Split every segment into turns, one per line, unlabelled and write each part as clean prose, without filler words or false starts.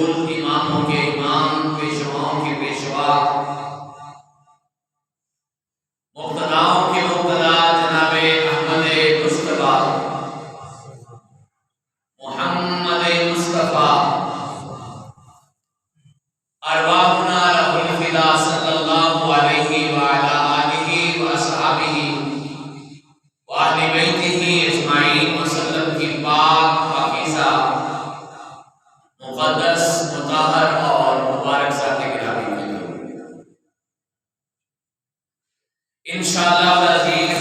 رسول، اماموں کے امام، پیشواؤں کے پیشوا، مقتداؤں کے مقتدا جناب احمد مصطفیٰ محمد مصطفیٰ ارواحنا لہ الفدا صلی اللہ علیہ وعلی آلہ واصحابہ واہل بیتہ اجمعین وسلم کی پاک پاکیزہ مقدس مطہر اور مبارک ذات گرامی کے لیے انشاءاللہ العزیز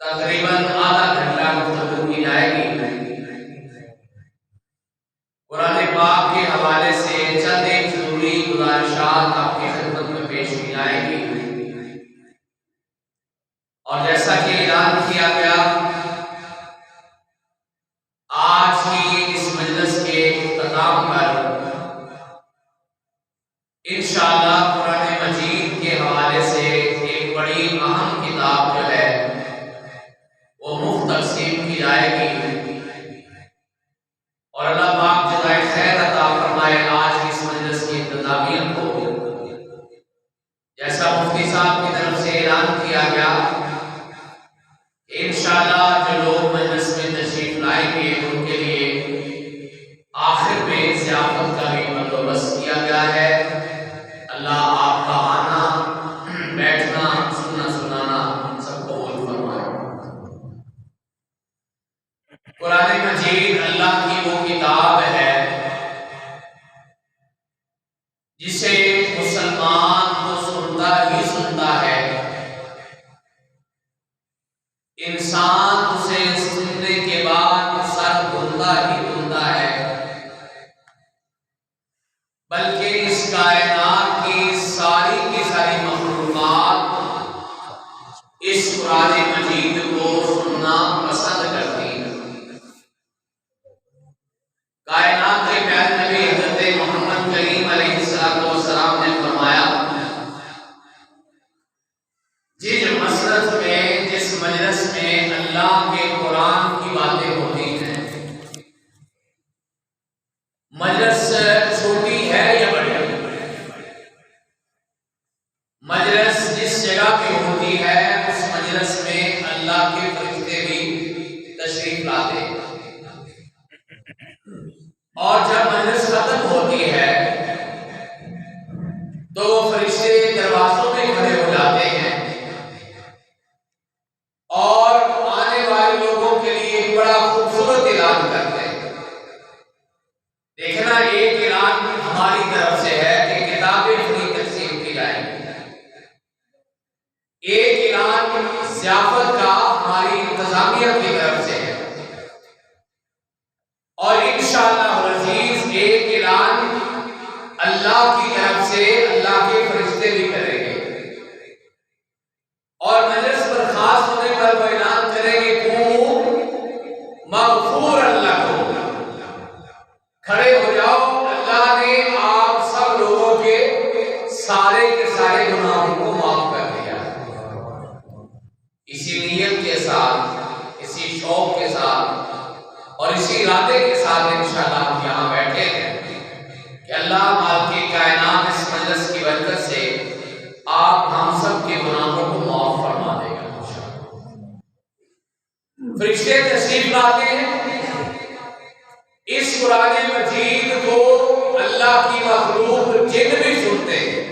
تقریباً آدھا گھنٹہ گفتگو کی جائے گی۔ قرآن پاک کے حوالے سے چند ایک ضروری گزارشات آپ کی خدمت میں پیش کی جائیں گی، اور جیسا کہ اعلان کیا گیا آج کی اس مجلس کے اختتام پر انشاءاللہ قرآن مجید کے حوالے سے ایک بڑی اہم کتاب جو ہے وہ مفت تقسیم کی جائے گی، اور اللہ پاک جزائے خیر عطا فرمائے آج کی اس مجلس کی انتظامیہ کو۔ جیسا مفتی صاحب کی طرف سے اعلان کیا گیا انشاءاللہ جو لوگ مجلس میں تشریف لائیں گے ان کے لیے آخر میں ضیافت کا بھی بندوبست کیا گیا ہے۔ اللہ آپ کا آنا، بیٹھنا، سننا سنانا سب کو قبول فرمائے۔ قرآن مجید اللہ کی وہ کتاب ہے جسے مسلمان تو سنتا ہی سنتا ہے، انسان اسے سننے کے بعد سر دھلتا ہی دھلتا ہے، بلکہ اس کائنات کی ساری مخلوقات اس قرآن مجید کو سننا پسند کرتی ہے۔ کائنات کے پیارے نبی حضرت محمد کریم علیہ السلام نے فرمایا جس مجلس میں اللہ کے قرآن کی باتیں ہوتی ہیں، مجلس چھوٹی ہے یا بڑی، مجلس جس جگہ پہ ہوتی ہے اس مجلس میں اللہ کے فرشتے بھی تشریف لاتے ہیں، اور جب مجلس ختم ہوتی ہے تو وہ فرشتے دروازوں میں کھڑے ہو جاتے ہیں اور آنے والے لوگوں کے لیے ایک بڑا خوبصورت اعلان کرتے ہیں۔ دیکھنا ایک اعلان ہماری طرف سے ہے کہ کتابیں فری تقسیم کی جائیں گی، ایک اعلان ضیافت کا ہماری انتظامیہ کی طرف سے ہے، اور انشاءاللہ العزیز ایک اعلان اللہ کی طرف سے اللہ کے فرشتے بھی کریں گے، اور مجلس برخاست ہونے پر وہ اعلان کریں گے قوموا مغفورا لکم، کھڑے ہو جاؤ، اللہ نے آپ سب لوگوں کے سارے گناہوں کو معاف کر دیا۔ اسی نیت کے ساتھ، اسی شوق کے ساتھ اور اسی ارادے کے ساتھ انشاءاللہ ہم یہاں بیٹھے ہیں کہ اللہ مالک کائنات اس مجلس کی برکت سے آپ ہم سب کے گناہوں کو معاف فرما دے گا۔ فرشتے تشریف لاتے ہیں، اس قرآن مجید کو اللہ کی مخلوق جن بھی سنتے ہیں،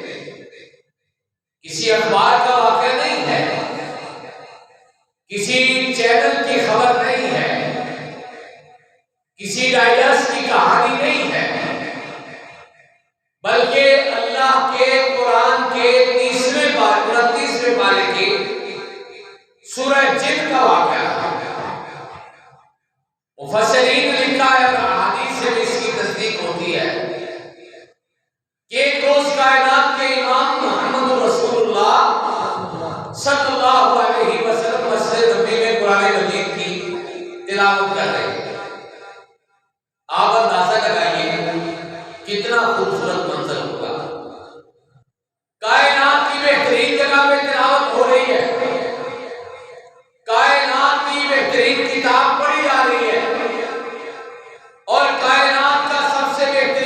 کسی اخبار کا واقعہ نہیں ہے، کسی چینل کی خبر نہیں ہے، کسی ڈائجسٹ کی کہانی نہیں ہے، بلکہ اللہ کے قرآن کے 29ویں پارے کی سورہ جن کا واقعہ ہے۔ مفسرین نے لکھا ہے اور احادیث سے بھی اس کی تصدیق ہوتی ہے کہ ایک روز کائنات کے امام محمد رسول اللہ صلی اللہ علیہ وسلم مسجد نبوی میں قرآن مجید کی تلاوت کر رہے ہیں۔ آپ اندازہ لگائیے کتنا خوبصورت منظر ہوگا، کائنات کی بہترین جگہ پہ تلاوت ہو رہی ہے، کائنات کی بہترین کتاب پڑھی جا رہی ہے، اور کائنات کا سب سے بہترین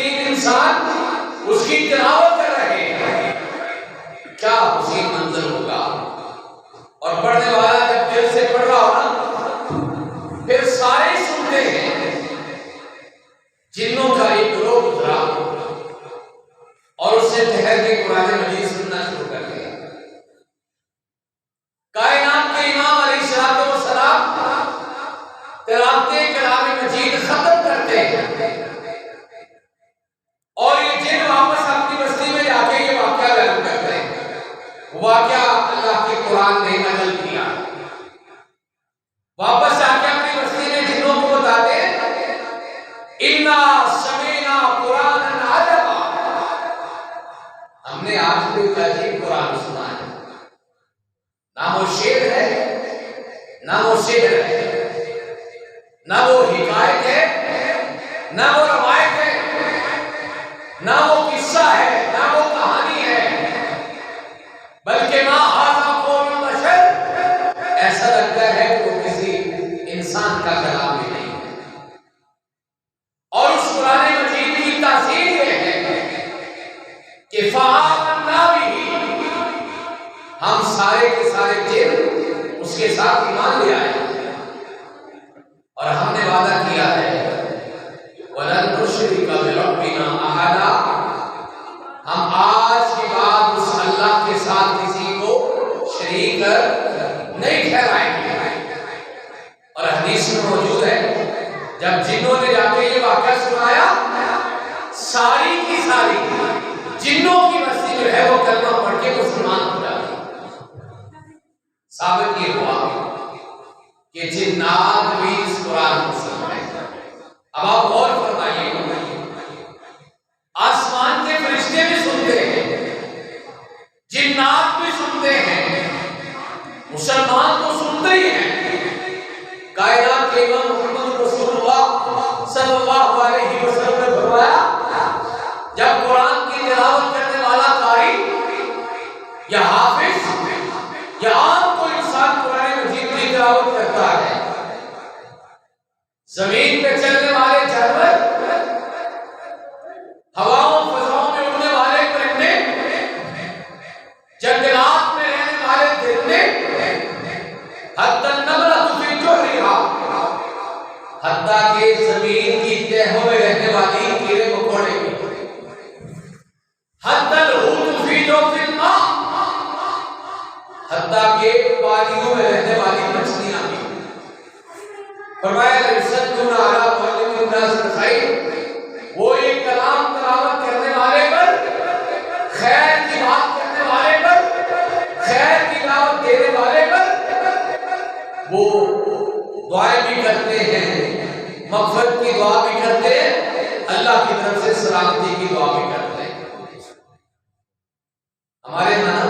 انسان اس کی تلاوت کر رہے ہیں، کیا حسین منظر ہوگا۔ اور پڑھنے والا جب دل سے پڑھ رہا ہو نا، پھر سارے سنتے ہیں۔ جنوں کا ایک گروہ گزرا اور اس سے ٹھہر کے قرآن مجید سننا شروع کر دیا۔ کائنات کے امام علیہ الصلوۃ والسلام تلاوت کلام مجید ختم کرتے ہیں اور یہ جن واپس اپنی بستی میں جا کے یہ واقعہ بیان کرتے ہیں۔ واقعہ اللہ کے قرآن نے نقل کیا، واپس آ کے اپنی بستی میں جنوں کو بتاتے ہیں اِنَّا سَمِعْنَا قُرْآنًا عَجَبًا، ہم نے آج کوئی عجیب قرآن سنا ہے، نہ وہ شعر ہے نہ وہ شعر ہے، نہ وہ حکایت ہے نہ وہ روایت ہے، نہ وہ قصہ ہے نہ وہ کہانی ہے، بلکہ ما ھذا قول البشر، ایسا لگتا ہے کہ وہ کسی انسان کا کلام بھی نہیں ہے۔ اور اس قرآن مجید کی تاثیر یہ ہے کہ فآمنا بہ، ہم سارے کے سارے جن اس کے ساتھ ایمان لے آئے اور ہم نے وعدہ کیا ہے وَلَن نُشْرِكَ بِرَبِّنَا أَحَدًا، ہم آج کے بعد اس اللہ کے ساتھ کسی کو شریک نہیں ٹھہرائیں گے۔ اور حدیث میں موجود ہے جب جنوں نے جا کے یہ واقعہ سنایا، ساری کی ساری جنوں کی بستی جو ہے وہ کلمہ پڑھ کے مسلمان ہو جاتی۔ ثابت یہ ہوا کہ جنات بھی اس قرآن کو سن رہے ہیں۔ اب آپ غور فرمائیے، آسمان کے فرشتے بھی سنتے ہیں، جنات بھی سنتے ہیں، مسلمان تو سنتے ہی ہیں۔ کائنات کے امام محمد رسول اللہ صلی اللہ علیہ وسلم نے فرمایا جب قرآن کی تلاوت کرنے والا قاری یا حافظ یا عام کوئی انسان قرآن مجید کی تلاوت کرتا ہے، زمین پہ چلنے والے جانور، ہواؤں فضاؤں میں اڑنے والے پرندے، جنگلات میں رہنے والے درندے، حتی النملۃ فی جحرها، حتیٰ کہ زمین کی تہوں میں رہنے والی کیڑے مکوڑے بھی، حتی الحوت فی جوف الماء، حتیٰ کہ پانیوں میں رہنے والی مچھلیاں بھی۔ فرمایا لَيُصَلُّونَ عَلَىٰ مُعَلِّمِ النَّاسِ الْخَيْرَ، وہ ایک کلام تلاوت کرنے والے پر، خیر کی بات کرنے والے پر، خیر کی دعوت دینے والے پر وہ دعائیں بھی کرتے ہیں، مغفرت کی دعا بھی کرتے ہیں، اللہ کی طرف سے سلامتی کی دعا بھی کرتے ہیں۔ ہمارے یہاں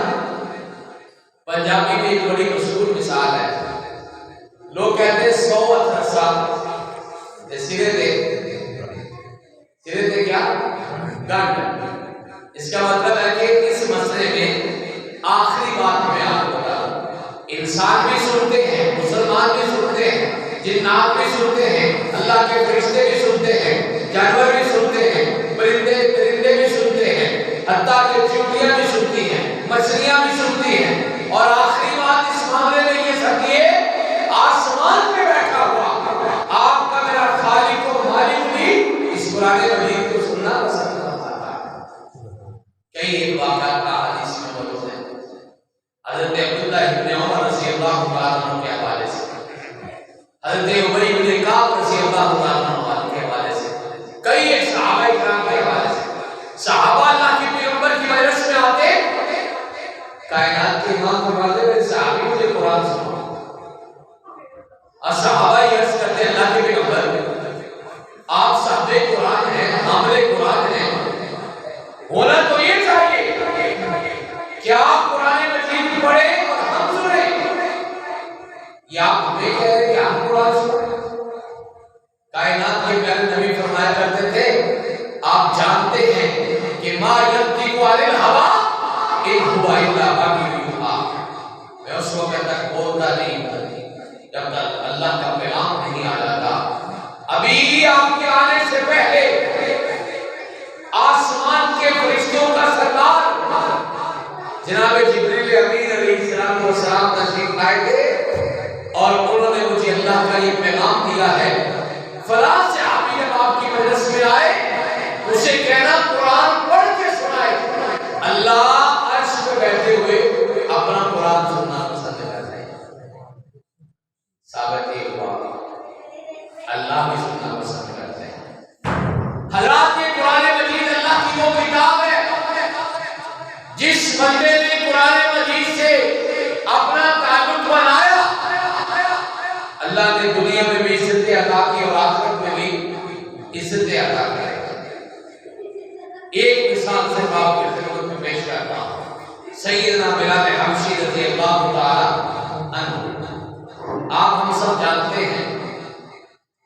پنجابی میں ایک بڑی مشہور مثال ہے، لوگ کہتے ہیں 100 سال سرے دے کیا گنڈ، اس کا مطلب ہے کہ اس مسئلے میں آخری بات میں آپ کو بتا دوں، انسان بھی سنتے ہیں، مسلمان بھی سنتے ہیں، جنات بھی سنتے ہیں، اللہ کے فرشتے بھی سنتے ہیں، جانور بھی سنتے ہیں، پرندے بھی سنتے ہیں، حتیٰ کہ چیونٹیاں بھی سنتی ہیں، مچھلیاں بھی سنتی ہیں، اور آخری بات اس معاملے میں یہ سب یہ آسمان پہ بیٹھا ہوا آپ کا میرا خالق و مالک بھی اس قرآن مجید کو سننا پسند کرتا ہے۔ کئی ایک واقعات کا حدیث میں موجود ہے، حضرت عبداللہ ابن عمر رضی اللہ تعالیٰ عنہ کے حوالے سے، حضرت ابی بن کعب رضی اللہ تعالیٰ عنہ کے حوالے سے، کئی ایک صحابہ کرام کے حوالے سے، صحابہ اللہ کے پیغمبر کی مجلس میں آتے، کائنات کے امام فرماتے ہیں صحابی مجھے قرآن سنو، اور صحابہ یہ عرض کرتے ہیں اللہ کے پیغمبر آپ صاحب قرآن ہیں، حامل قرآن ہیں، ہونا تو یہ چاہیے کہ آپ قرآن مجید پڑھیں اور ہم سنیں، یا آپ ہمیں کہہ رہے کہ ہم قرآن سنیں؟ کائنات کے پیارے نبی فرمایا کرتے تھے آپ جانتے ہیں کہ ما ینطق عن الہوی ان هو الا وحی یوحی، میں اس وقت تک بولتا نہیں جب تک اللہ کا پیغام نہیں آ جاتا۔ ابھی آپ کے آنے سے پہلے تشریف لائے تھے اور انہوں نے مجھے اللہ کا یہ پیغام دیا ہے، فلاں صحابی جب آپ کی مجلس میں آئے اسے کہنا قرآن پڑھ کے سنائے۔ اللہ عرش پہ بیٹھے ہوئے اپنا قرآن سننا پسند کرتے ہیں۔ ثابت یہ ہوا اللہ بھی سننا پسند کرتے ہیں۔ حضرات یہ قرآن مجید اللہ کی وہ کتاب ہے جس بندے نے قرآن مجید سے اپنا تعلق بنایا، اللہ نے دنیا میں بھی عزت عطا کی اور آخرت میں بھی عزت عطا کی۔ ایک مثال سے آپ کی خدمت میں پیش کرتا ہوں، سیدنا بلال حبشی رضی اللہ تعالی عنہ۔ آپ ہم سب جانتے ہیں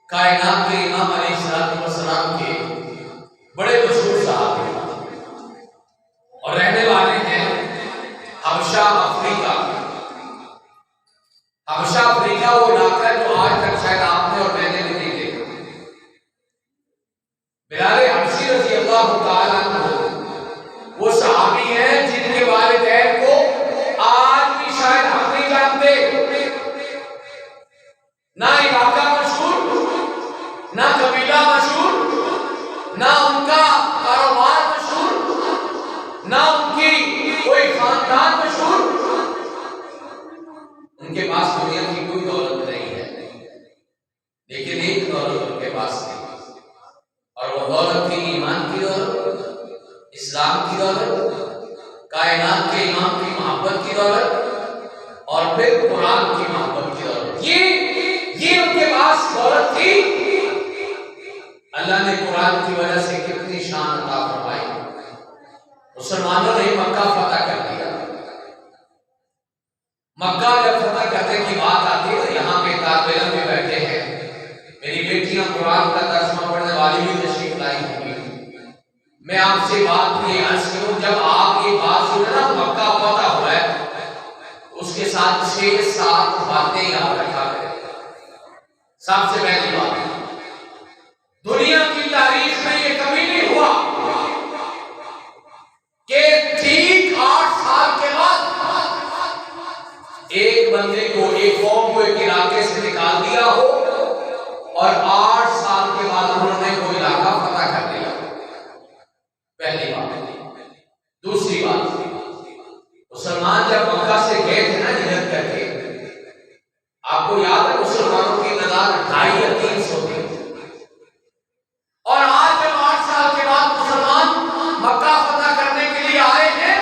کائنات کے امام علیہ السلام کے بڑے مشہور صحابی اور رہنے والے ہیں حبشہ افریقہ۔ حبشہ افریقہ وہ علاقہ ہے جو آج تک شاید آپ نے اور میں نے بھی نہیں دیکھا۔ بلال حبشی رضی اللہ تعالیٰ عنہ وہ صحابی ہیں جن کے والدین کو آج بھی شاید ہم نہیں جانتے، نہ علاقہ مشہور، نہ قبیلہ مشہور، نہ ان کا کاروبار مشہور، نہ ان کی کوئی خاندان مشہور۔ ان کے پاس دنیا کی کوئی دولت نہیں ہے، لیکن ایک دولت ان کے پاس نہیں، اور وہ دولت تھی ایمان کی دولت، اسلام کی دولت، کائنات کے امام کی محبت کی دولت، اور پھر قرآن کی محبت کی دولت۔ یہ ان کے پاس دولت تھی۔ اللہ نے قرآن کی وجہ سے کتنی شان عطا فرمائی۔ مسلمانوں نے مکہ فتح کر دیا۔ مکہ جب فتح کرنے کی بات آتی ہے، یہاں پہ طالب علم بھی بیٹھے ہیں، میری بیٹیاں قرآن کا ترجمہ پڑھنے والی بھی تشریف لائی ہوں گی۔ میں آپ سے بات یہ عرض کروں، جب آپ یہ بات سنیں نا مکہ فتح ہوا ہے، اس کے ساتھ 6-7 باتیں یاد رکھا کریں۔ سب سے پہلی بات، دنیا کی تاریخ میں یہ کبھی نہیں ہوا کہ ٹھیک 8 سال کے بعد ایک بندے کو، ایک قوم کو ایک علاقے سے نکال دیا ہو اور 8 سال کے بعد انہوں نے کوئی علاقہ فتح کر لیا۔ پہلی بات۔ دوسری بات، مسلمان جب مکہ سے گئے تھے نا ہجرت کر کے، آپ کو یاد ہے مسلمانوں کی تعداد 250 یا 300 تھی، اور آج جب 8 سال کے بعد مسلمان مکہ فتح کرنے کے لیے آئے ہیں،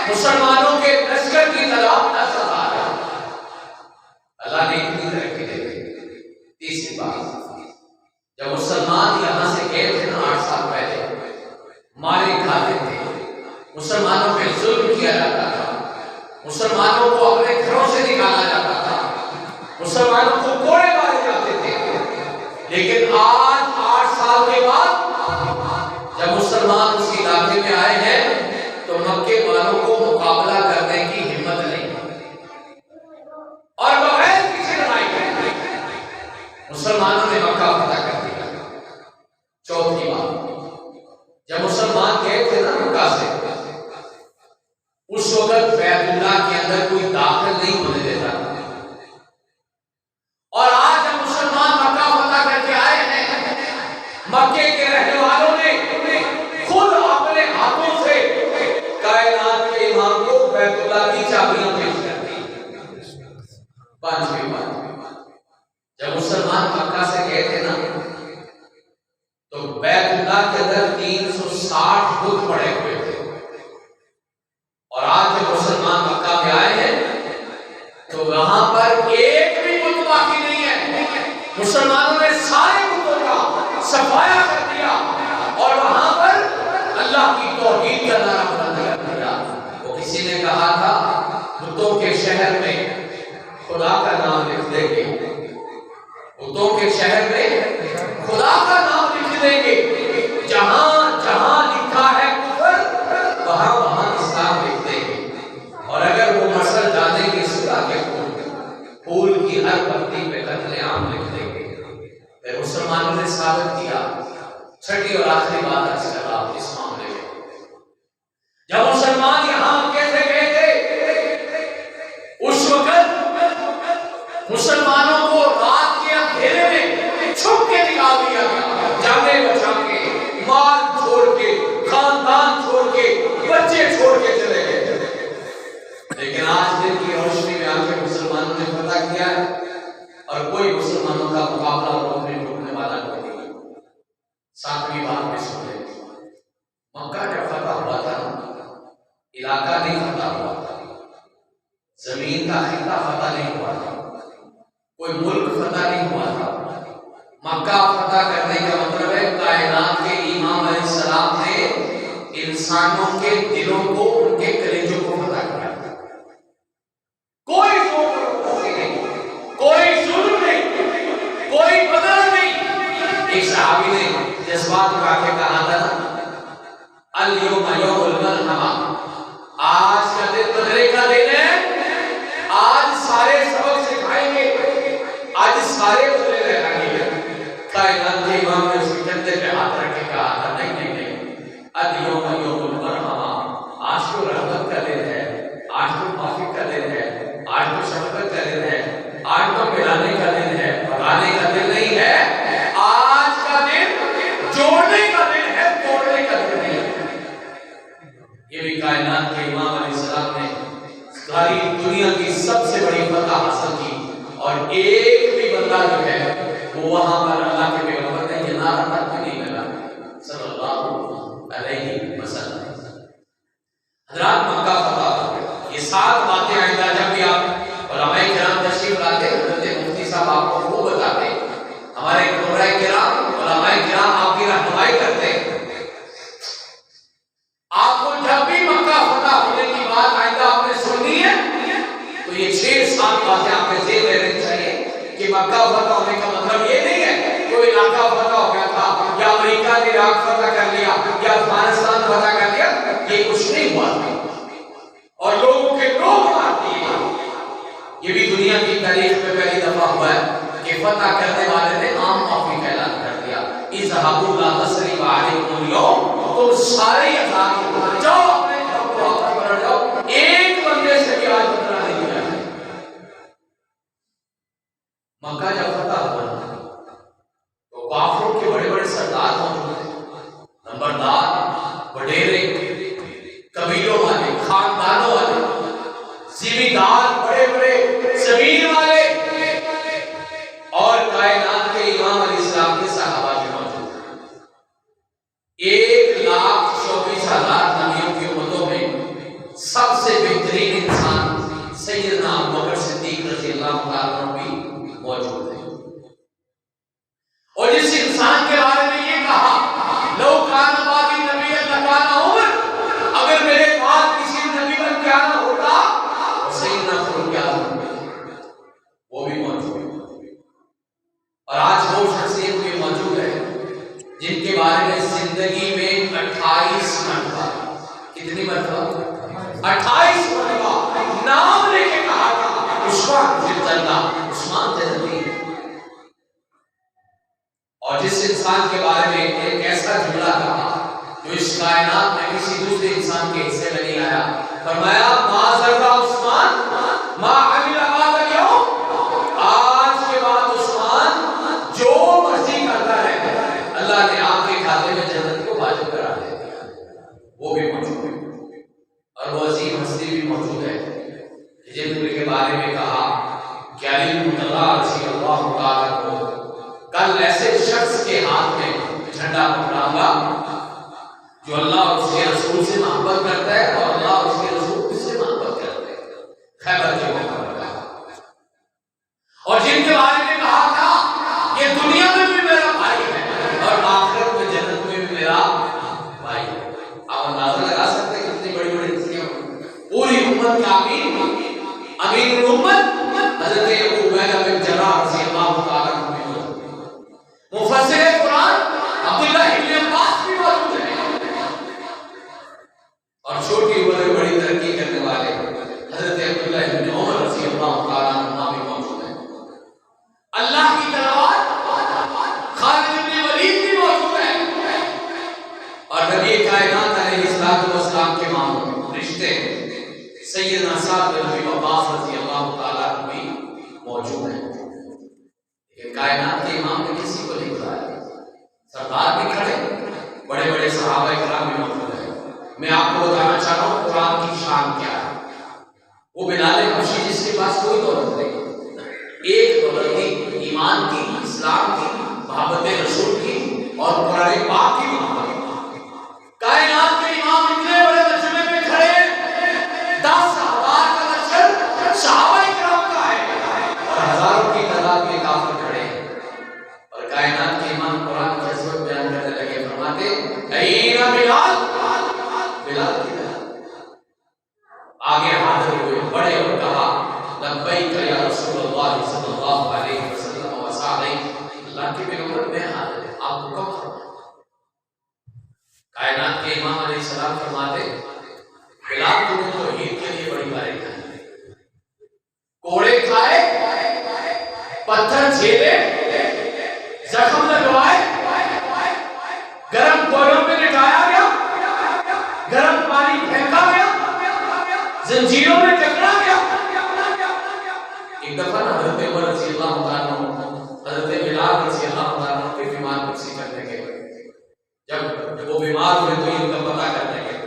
مسلمانوں کے لشکر کی تعداد 10,000 ہے۔ اللہ نے اتنی ترقی دے دی۔ تیسری بات، جب مسلمان یہاں سے گئے تھے نا 8 سال پہلے، مارے کھاتے تھے، مسلمانوں پہ ظلم کیا جاتا تھا، مسلمانوں کو اپنے گھروں سے نکالا جاتا تھا، مسلمانوں کو کوڑے مارے جاتے تھے۔ لیکن آج 8 سال کے بعد جب مسلمان اس علاقے میں آئے ہیں تو مکے والوں کو مقابلہ کرنے کی ہمت نہیں، اور بغیر کسی لڑائی کے مسلمانوں نے مکہ فتح کر دیا۔ چوتھی بات، جب مسلمان گئے تھے نا مکہ سے، اس وقت بیت اللہ کے اندر کوئی داخل نہیں ہونے دیتا تھا، اور آج جب مسلمان مکہ فتح کر کے آئے ہیں، مکے کے رہنے والوں نے خود اپنے ہاتھوں سے کائنات کے امام کو بیت اللہ کی چابیاں پیش کر دی۔ پانچویں بات، جب مسلمان مکہ سے گئے تھے نا تو بیت اللہ کے اندر 360 بت پڑے ہوئے تھے، اور آج جب مسلمان مکہ میں آئے ہیں تو وہاں پر ایک بھی بت باقی نہیں ہے۔ مسلمانوں نے سارے بتوں کا صفایا کر دیا اور وہاں پر اللہ کی توحید کا نعرہ بلند کر دیا۔ وہ کسی نے کہا تھا بتوں کے شہر میں خدا کا نام لکھ دیں گے، بتوں کے شہر میں خدا کا نام لکھ دیں گے، جہاں جہاں لکھا ہے کفر وہاں وہاں اسلام لکھ دیں گے، اور اگر وہ مسل ڈالیں گے صدا کے پھول کی ہر پتی پہ قتل عام لکھ دیں گے۔ پھر مسلمانوں نے ثابت کیا۔ چھٹی اور آخری بات ہے اس معاملے میں، جب مسلمان یہاں کیسے گئے تھے اس وقت کی بات بھی سن لیں۔ مکہ جب فتح ہوا تھا علاقہ نہیں فتح ہوا تھا، زمین کا خطہ فتح نہیں ہوا تھا، کوئی ملک فتح نہیں ہوا تھا۔ مکہ فتح کرنے کا مطلب ہے کائنات کے امام علیہ السلام نے انسانوں کے دلوں کو، ان کے کلیجوں کو فتح کیا۔ کوئی زور نہیں، کوئی ظلم نہیں، کوئی بدل نہیں۔ ایک صحابی نے جذبات اٹھا کے کہا تھا نا، الیوم یوم الملحمہ، آج کا دن بدلے کا دن ہے، آج سارے سبق سکھائیں گے، آج سارے بدلے رہیں گے۔ کائنات کے امام نے اس کے کندھے پہ ہاتھ رکھ کے کہا تھا نہیں نہیں نہیں، الیوم یوم الملحمہ، آج تو رحمت کا دن ہے، آج تو معافی کا دن ہے، آج تو شفقت کا دن ہے، آج تو ملانے کا دن ہے، بھگانے کا دن نہیں ہے، آج کا دن جوڑنے کا دن ہے، توڑنے کا دن نہیں ہے۔ یہ بھی کائنات کے امام علیہ السلام نے ساری دنیا کی سب سے بڑی فتح حاصل کی، اور ایک بھی بندہ جو ہے وہ وہاں پر اللہ کے پیغمبر نے یہ نعرہ تک بھی نہیں لگا صلی اللہ علیہ وسلم۔ حضرات مکہ فتح ہو گیا۔ یہ 7 باتیں آئندہ جب بھی آپ علماء کرام تشریف لاتے، حضرت مفتی صاحب آپ کو وہ بتاتے، ہمارے قرآ کرام علماء کرام آپ کی رہنمائی کرتے ہیں۔ آپ کو جب بھی مکہ فتح ہونے کی بات آئندہ آپ نے سننی ہے تو یہ 6-7 باتیں آپ نے ذہن میں رکھنی چاہیے کہ مکہ فتح ہونے کا مطلب یہ نہیں ہے کوئی علاقہ فتح ہو گیا تھا، یا امریکہ نے عراق فتح کر لیا، یا افغانستان فتح کر لیا، یہ کچھ نہیں ہوا اور لوگوں کے لوگ مار دیے۔ یہ بھی دنیا کی تاریخ میں پہلی دفعہ ہوا ہے کہ فتح کرنے والے نے عام معافی کا اعلان کر دیا، اذهبوا لا تثريب عليكم اليوم، تم سارے آزاد ہو جاؤ، اپنے گھر کو واپس پلٹ جاؤ، ایک بندے سے بھی آج بدلہ نہیں لیا ہے۔ مکہ جب فتح ہوا تو کافروں کے بڑے بڑے سردار موجود تھے، نمبردار، وڈیرے، قبیلوں والے، خاندانوں والے، زمیندار، بڑے بڑے زمین والے، اور کائنات کے امام علیہ السلام کے صحابہ بھی موجود ہیں۔ 1,24,000 نبیوں کی امتوں میں سب سے بہترین انسان سیدنا ابوبکر صدیق رضی اللہ تعالیٰ عنہ بھی موجود ہے۔ اور جس انسان کے بارے میں یہ کہا لو کان بعدی نبی لکان عمر، اگر میرے بعد کسی نبی بن کے آنا ہوتا سیدنا فاروق اعظم وہ بھی موجود ہے۔ اور آج وہ شخصیت بھی موجود ہے جن کے بارے میں زندگی میں 28 مرتبہ، کتنی مرتبہ؟ 28 مرتبہ نام لے کے کہا تھا عثمان فی الجنہ، عثمان جنتی۔ اور جس انسان کے بارے میں ایک ایسا جملہ کہا جو اس کائنات میں کسی دوسرے انسان کے حصے میں نہیں آیا، فرمایا ما ذرہ عثمان ما عمل بعد اليوم، آج کے بعد عثمان جو مرضی کرتا ہے اللہ نے آپ کے کھاتے میں جنت کو واجب کرا دیا۔ وہ بھی موجود ہے، اور وہ عظیم ہستی بھی موجود ہے جن کے بارے میں کہا کہ علی بن رضی اللہ تعالیٰ کو کل ایسے شخص کے ہاتھ میں جھنڈا پکڑاؤں گا جو اللہ اور اس کے رسول سے محبت کرتا ہے، اور اللہ اور اس کے رسول سے محبت کرتے ہیں، خیبر کے موقع پر کہا۔ اور جن کے بارے میں کہا تھا یہ دنیا میں بھی میرا بھائی ہے اور آخرت میں جنت میں بھی میرا بھائی ہے۔ آپ اندازہ لگا سکتے ہیں کتنی بڑی بڑی ہستیاں، پوری امت کا امین الامت حضرت ابو عبیدہ بن جراح رضی اللہ تعالیٰ عنہ، مفسر قرآن عبداللہ ابن عباس بھی موجود ہیں، اور چھوٹی عمر میں بڑی ترقی کرنے والے حضرت عبداللہ ابن عمر رضی اللہ تعالیٰ عنہ بھی موجود ہیں۔ اللہ کی تلوار خالد بن ولید بھی موجود ہے، اور نبی کائنات علیہ السلام کے ماموں رشتے سیدنا سعد بن ابی وقاص رضی اللہ تعالیٰ عنہ بھی موجود ہیں۔ لیکن کائنات کے امام نے کسی کو نہیں بتایا، سردار بھی کھڑے، بڑے بڑے صحابہ کرام بھی موجود ہیں۔ میں آپ کو بتانا چاہ رہا ہوں قرآن کی شان کیا ہے۔ وہ بلال حبشی جس کے پاس کوئی دولت نہیں، ایک دولت تھی ایمان کی، اسلام کی، محبت رسول کی اور قرآن پاک کی محبت. کائنات کے امام اتنے بڑے مجمع میں کھڑے ہیں، 10,000 کا لشکر صحابہ کرام کا ہے اور ہزاروں کی تعداد میں کافر کھڑے ہیں، اور کائنات کے امام قرآن کی عظمت بیان کرنے لگے، فرماتے این بلال، بلال کی آگے حاضر ہوئے بڑے اور کہا لبیک یا رسول اللہ صلی اللہ علیہ وسلم وسعدیک، اللہ کے پیغمبر میں حاضر ہے، آپ حکم فرمائیں. کائنات کے امام علیہ السلام فرماتے بلال تم نے توحید کے لیے بڑی باری کھائی، کوڑے کھائے، پتھر جھیلے، زخم لگوائے، گرم کوئلوں پہ لٹایا گیا، گرم پانی پھینکا گیا، زنجیروں میں جکڑا گیا. ایک دفعہ حضرت عمر رضی اللہ عنہ حضرت بلال رضی اللہ عنہ کے بیمار پرسی کرنے گئے. جب وہ بیمار ہوئے تو ان کا پتہ کرنے گئے.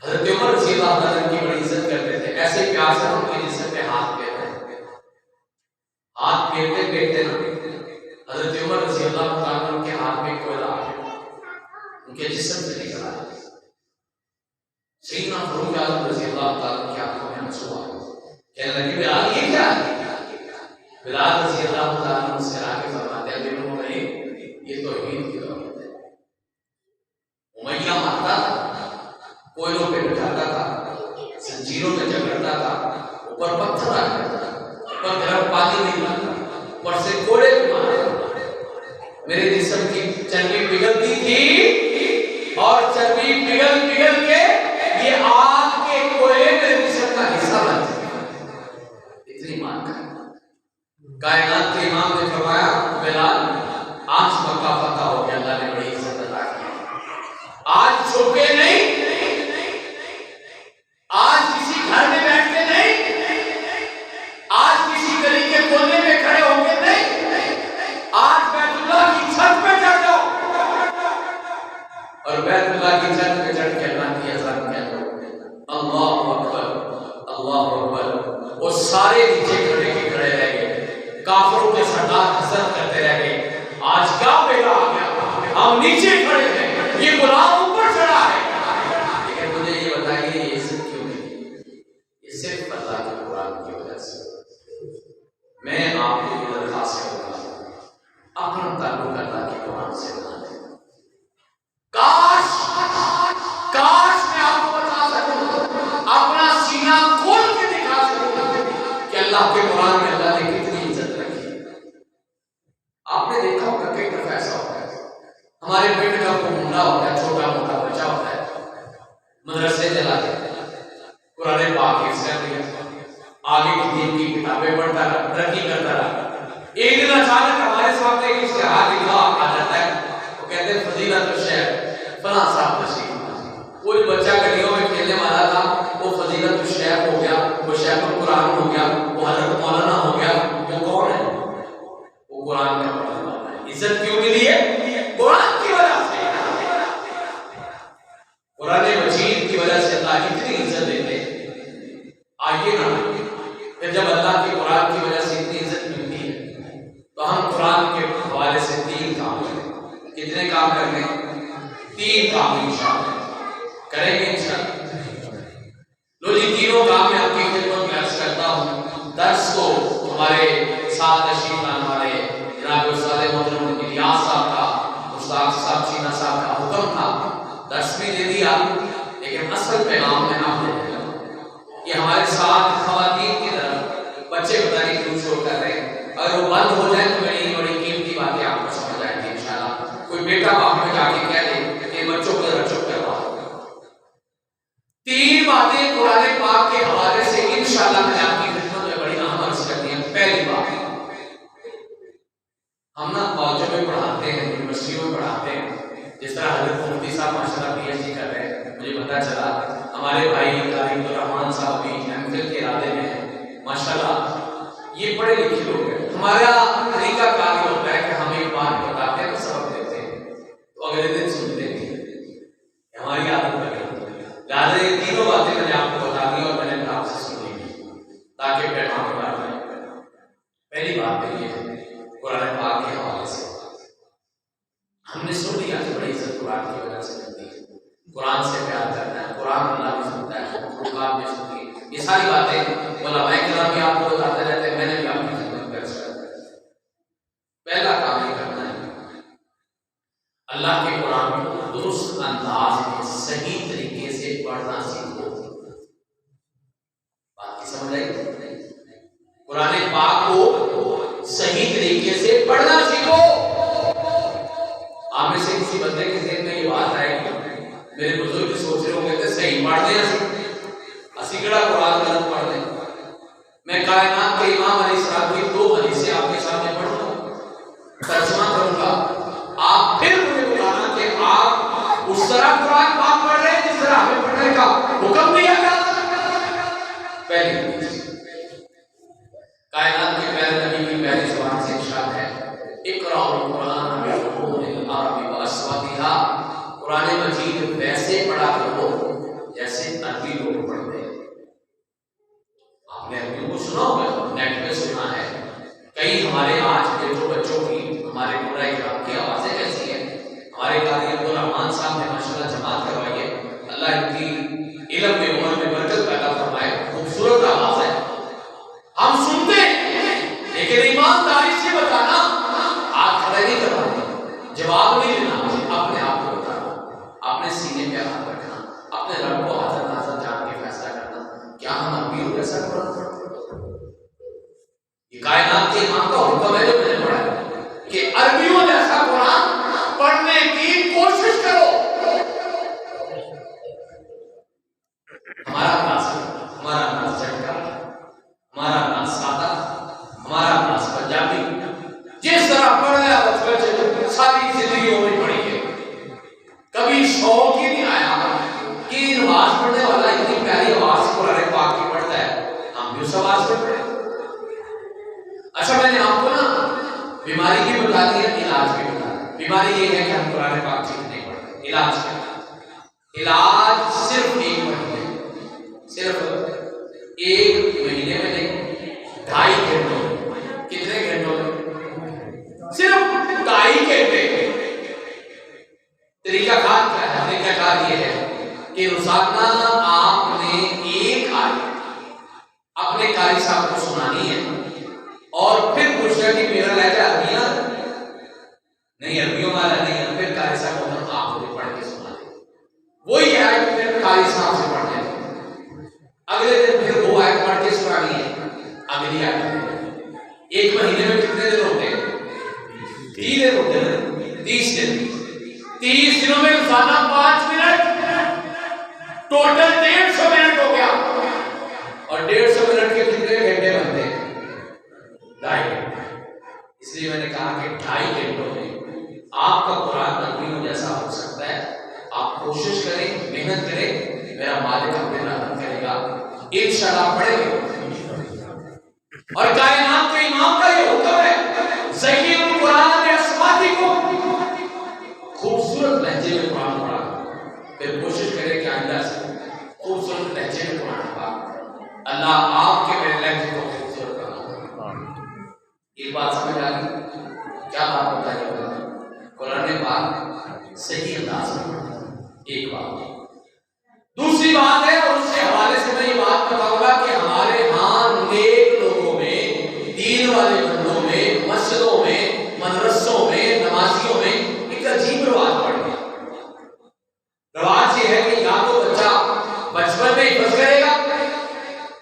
حضرت عمر رضی اللہ عنہ کی بڑی عزت کرتے تھے، ایسے پیار سے ان کے جسم پہ ہاتھ پھیرتے، ہاتھ پھیرتے پھیرتے حضرت عمر رضی اللہ عنہ کے ہاتھ میں کوئلہ آ گیا، ان کے جسم سے نکل آیا. سیدنا فاروق اعظم رضی اللہ تعالیٰ کی آنکھوں میں آنسو آ گئے، کہنے لگے بلال یہ کیا ہے؟ بلال رضی اللہ تعالیٰ عنہ سے آگے فرماتے ہیں میرے بھائی یہ توحید کی دولت ہے. امیہ مارتا تھا، کوئلوں پہ بٹھاتا تھا، زنجیروں میں جکڑتا تھا، اوپر پتھر آ جاتا تھا، اوپر گرم پانی نہیں لاتا، اوپر سے کوڑے بھی مارتا. میرے جسم کی چربی پگھلتی تھی اور چربی پگھل پگھل کے یہ آگ کے کوئلے میرے جسم کا حصہ بن چکا. اتنی مان کا کائنات کے امام نے فرمایا بلال آج مکہ فتح ہو گیا، اللہ نے بڑی عزت عطا کی، آج چھپے نہیں، آج کسی گھر میں بیٹھ کے نہیں، آج کسی گلی کے کونے میں کھڑے ہو کے نہیں، آج بیت اللہ کی چھت پہ چڑھ جاؤ اور بیت اللہ کی چھت پہ چڑھ کے اللہ کی اذان کہہ دو اللہ اکبر اللہ اکبر. وہ سارے نیچے کھڑے کے کھڑے رہ گئے، کافروں کے سردار حسد کرتے رہ گئے، آج کیا بیڑا آ گیا، ہم نیچے کھڑے ہیں، یہ غلام اوپر چڑھا ہے. لیکن مجھے یہ بتائیے یہ عزت کیوں نہیں؟ یہ صرف اللہ کے قرآن کی وجہ سے. میں آپ کو یہ درخواست کرتا ہوں اپنا تعلق اللہ کے قرآن سے بنا دیں. کاش میں آپ کو بتا سکوں، اپنا سینہ کھول کے دکھا سکوں کہ اللہ کے قرآن میں اللہ نے کتنی عزت رکھی. آپ نے دیکھا ہوگا کئی دفعہ ایسا ہوتا ہے ہمارے پیٹ کا کوئی منڈا ہوتا ہے، چھوٹا موٹا بچہ ہوتا ہے، مدرسے چلا جاتا ہے، قرآن پاک حفظ کر لیا، آگے کی دین کی کتابیں پڑھتا رہا، ترقی کرتا رہا. ایک دن اچانک ہمارے سامنے ایک اشتہار لکھا آ جاتا ہے، وہ کہتے ہیں فضیلت الشیخ فلاں صاحب تشریف. کوئی بچہ گلیوں میں کھیلنے والا تھا، وہ فضیلت الشیخ ہو گیا، وہ شیخ القرآن ہو گیا، وہ حضرت مولانا ہو گیا. وہ کون ہے؟ وہ قرآن کا پڑھنے والا ہے. عزت کیوں ملی ہے؟ قرآن کی وجہ سے. قرآن مجید کی وجہ سے اللہ اتنی عزت دیتے. آئیے نا پھر جب اللہ کے قرآن کی وجہ سے اتنی عزت ملتی ہے تو ہم قرآن کے حوالے سے 3 کام کریں. کتنے کام کریں؟ 3 کام انشاءاللہ کریں گے انشاءاللہ. لو جی تینوں کام میں آپ کی خدمت میں عرض کرتا ہوں. درس کو ہمارے ساتھ تشریف لانے والے جناب استاد محترم الیاس صاحب کا، استاد صاحب چینا صاحب کا حکم تھا، درس بھی دے دیا، لیکن اصل پیغام میں آپ نے دیا کہ ہمارے ساتھ خواتین کی طرف بچے پتہ نہیں کیوں شور کر رہے ہیں، اگر وہ بند ہو جائے تو بڑی بڑی قیمتی باتیں آپ کو سمجھ آئیں گی انشاءاللہ. کوئی بیٹا باپ میں جا کے کہہ دے کہ بچوں کو ذرا چپ کروا. 3 باتیں قرآن پاک کے حوالے سے انشاءاللہ میں آپ کی خدمت میں بڑی اہم عرض کرتی ہیں. پہلی بات، ہم نا کالجوں میں پڑھاتے ہیں، یونیورسٹیوں میں پڑھاتے ہیں، جس طرح حضرت مفتی صاحب ماشاءاللہ پی ایچ ڈی کر رہے ہیں. مجھے پتہ چلا ہمارے بھائی قاری عبدالرحمان صاحب بھی ایم فل کے ارادے میں ہیں ماشاءاللہ. یہ پڑھے لکھے لوگ ہیں. ہمارا طریقہ کار یہ ہوتا ہے کہ ہم ایک بات بتاتے ہیں تو سبق دیتے ہیں تو اگلے دن سنتے نہیں. ہماری عادت بن گئی. لہٰذا یہ تینوں باتیں میں نے آپ کو بتا دی اور میں نے آپ سے سنی بھی تاکہ پیغام بنا جائے. پہلی بات یہ ہے قرآن پاک کے حوالے سے قرآن کی وجہ سے ملتی ہے. قرآن سے پیار کرنا ہے, قرآن اللہ بھی سنتا ہے, مخلوقات بھی سنتی ہے. یہ ساری باتیں علماء کرام بھی آپ کو بتاتے رہتے ہیں, میں نے بھی آپ کی خدمت میں عرض کرتا ہے. پہلا کام یہ کرنا ہے اللہ کے قرآن کو درست انداز میں صحیح طریقے سے پڑھنا سیکھو. بات کی سمجھ آئی؟ قرآن پاک کو صحیح طریقے سے پڑھنا سیکھو. آپ میں سے کسی بندے کے ذہن میں یہ بات آئے گی, میرے بزرگ سوچ رہے ہوں گے کہ صحیح پڑھ دیں, اسی کڑا قرآن غلط پڑھ دیں. میں کائنات کے امام علیہ السلام کی 2 حدیثیں آپ کے سامنے پڑھوں گا, ترجمہ کروں گا, آپ پھر مجھے بتانا کہ آپ اس طرح قرآن پاک پڑھ رہے ہیں جس طرح ہمیں پڑھنے کا حکم دیا گیا. پہلی حدیث کائنات کے پیارے نبی کی پہلی زبان سے ارشاد ہے, اقرأوا القرآن بحروف العرب واصواتها. قرآن مجید ویسے پڑھا کرو جیسے عربی لوگ پڑھتے ہیں. آپ نے عربی کو سنا ہوگا, نیٹ پہ سنا ہے. کئی ہمارے آج کے جو بچوں کی, ہمارے قرآن کرام کی آوازیں کیسی ہیں. ہمارے قاری عبدالرحمان صاحب نے ماشاءاللہ جماعت کروائی ہے, اللہ ان کی علم میں عمر میں برکت پیدا فرمائے. خوبصورت آواز ہے, ہم سنتے ہیں, لیکن ایمانداری سے بتانا, ہاتھ کھڑے نہیں کرنا, جواب نہیں دینا, اپنے آپ کو بتانا, اپنے سینے پہ ہاتھ رکھنا, اپنے رب کو حاضر ناظر جان کے فیصلہ کرنا, کیا ہم عربیوں جیسا قرآن پڑھتے ہیں؟ یہ کائنات کے امام کا حکم ہے جو میں نے پڑھا ہے کہ عربیوں جیسا قرآن پڑھنے کی کوشش کرو. ہمارا انداز, ہمارا انداز جھٹکا, ہمارا انداز سادہ, ہمارا انداز پنجابی, جس طرح پڑھنا بچپن ساری زندگی ہو گئی پڑھی ہے, کبھی شوق ہی نہیں آیا کہ نماز پڑھنے والا اتنی پیاری آواز قرآن پاک کی پڑھتا ہے, ہم بھی اس آواز میں پڑھیں. اچھا میں نے آپ کو نا بیماری کی بتا دی ہے, علاج بھی بتا دی. بیماری یہ ہے کہ ہم قرآن پاک ٹھیک نہیں پڑھتے. علاج کیا؟ علاج صرف ایک مہینے, صرف 1 مہینے میں نہیں, 2.5 گھنٹوں. کتنے گھنٹوں میں؟ صرف 2.5 گھنٹے. طریقہ کار کیا ہے؟ طریقہ کار یہ ہے کہ روزانہ آپ نے 1 آیت اپنے قاری صاحب کو سنانی ہے, اور پھر پوچھنا کہ میرا لہجہ عربیہ نہیں, عربیوں والا نہیں ہے, پھر قاری صاحب کو آپ کو پڑھ کے سنا دیں. وہی آیت پھر قاری صاحب سے پڑھنے دیں, اگلے دن پھر وہ آیت پڑھ کے سنانی ہے, اگلی آیت. 1 مہینے میں کتنے دن ہوتے ہیں؟ 30 دن ہوتے ہیں, 30 دن. 30 دنوں میں روزانہ 5 منٹ, ٹوٹل 150 منٹ ہو گیا. اور 150 منٹ کے کتنے گھنٹے بنتے ہیں؟ 2.5 گھنٹے. اس لیے میں نے کہا کہ 2.5 گھنٹوں میں آپ کا قرآن عربیوں جیسا ہو سکتا ہے. آپ کوشش کریں, محنت کریں, میرا مالک اپنے رحمت کرے گا, انشاءاللہ پڑھیں گے. اور کائنات کے امام کا یہ حکم ہے, زین القرآن بأصواتکم, خوبصورت لہجے میں قرآن پڑھا. پھر کوشش کریں کہ آئندہ سے خوبصورت لہجے میں قرآن پڑھا. اللہ آپ کے میرے لہجے کو خوبصورت بنا. ایک بات سمجھ آ گئی؟ کیا بات بتائیے؟ قرآن پاک صحیح انداز میں پڑھنا, ایک بات. دوسری بات ہے, اور اس کے حوالے سے میں یہ بات بتاؤں گا کہ ہمارے ہاں نیک لوگوں میں, دین والے بندوں میں, مسجدوں میں, مدرسوں میں, نمازیوں میں ایک عجیب رواج پڑ گیا. رواج یہ ہے کہ یا تو بچہ بچپن میں حفظ کرے گا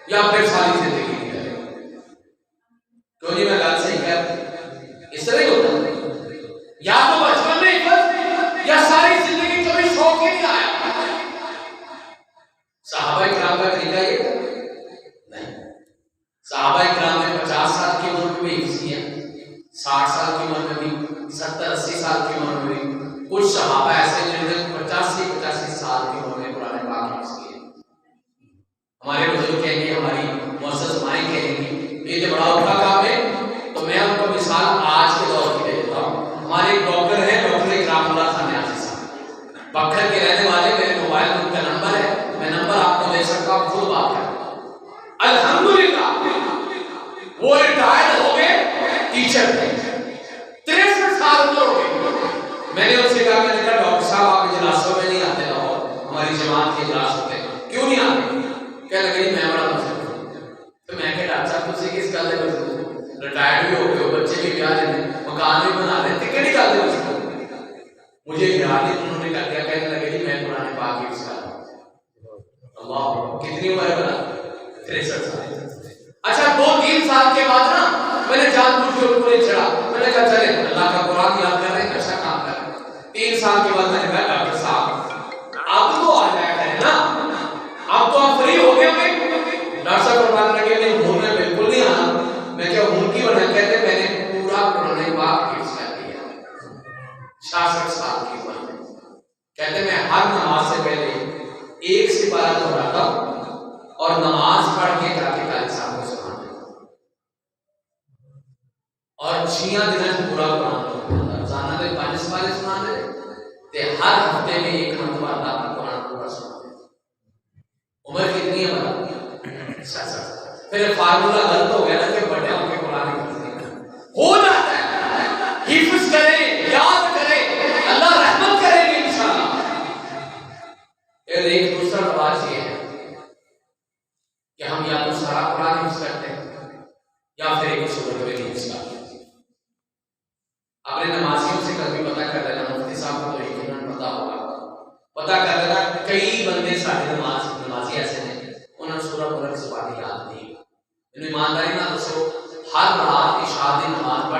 یا پھر ساری زندگی نہیں کرے گا. کیوں نہیں, میں غلط صحیح کہہ, اس طرح ہی ہوتا ہے. یا تو بچپن میں حفظ یا ساری زندگی کبھی شوق ہی نہیں آیا. صحابہ کرام کا طریقہ یہ نہیں. صحابہ کرام نے 50 سال کی عمر میں بھی حفظ کیا, 60 سال کی عمر میں بھی, 70-80 سال کی عمر میں بھی. کچھ صحابہ ایسے جنہوں نے 85 سال کی عمر میں قرآن پاک حفظ کیا. ہمارے بزرگ کہیں گے, ہماری معزز مائیں کہیں گی, یہ تو بڑا اوکھا کام ہے. تو میں ان کو مثال آج کے دور کی دے دیتا ہوں. ہمارے ایک ڈاکٹر ہیں, ڈاکٹر اکرام اللہ خان نیازی صاحب, پکھر کے رہنے والے. میرے موبائل میں ان کا نمبر ہے, میں نمبر آپ کو دے سکتا ہوں, خود بات کریں. الحمدللہ وہ ریٹائرڈ ہو گئے, ٹیچر تھے, 63 سال عمر ہو گئے. میں نے ان سے کہا, میں نے کہا ڈاکٹر صاحب آپ کتنی عمر ہے بنا 63 سال. اچھا 2-3 سال کے بعد نا میں نے جان بوجھ کے ان کو نہیں چھڑا, میں نے کہا چلے اللہ کا قرآن یاد کر رہے ہیں, اچھا کام کر رہے ہیں. 3 سال کے بعد میں نے کہا ڈاکٹر صاحب اب تو آ جایا کریں نا, اب تو آپ فری ہو گئے ہوں گے. ڈاکٹر صاحب فرمانے لگے نہیں ہوں میں بالکل نہیں آنا. میں کیا ہوں کی بنا, کہتے میں نے پورا قرآن پاک حفظ کر لیا 66 سال کی عمر میں. کہتے میں ہر نماز سے پہلے 1 سپارہ دہراتا ہوں اور نماز پڑھ کے جا کے قاری صاحب کو سنا دیتا ہوں. اور 6 دن پورا قرآن روزانہ دے 5 سپارے سنا دے تے ہر ہفتے میں 1 مرتبہ اللہ کا قرآن پورا سنا دے. عمر کتنی ہے بتا 66. پھر فارمولا غلط ہو گیا نا کہ بڑے ہو کے قرآن ہو جاتا ہے. حفظ کریں, یاد کریں, اللہ رحمت کرے گی انشاءاللہ. ایک دوسرا رواج یہ ہے کہ ہم یا تو سارا قرآن حفظ کرتے ہیں یا پھر ایک سورت میں حفظ کرتے ہیں. اپنے نمازیوں سے کبھی پتہ کر لینا, مفتی صاحب کو تو یقیناً پتہ ہوگا, پتہ کر لینا. کئی بندے سارے نمازی ایسے ہیں انہوں نے سورہ قرآن زبانی یاد نہیں. ایمانداری نہ دسو, ہر رات عشاء دی نماز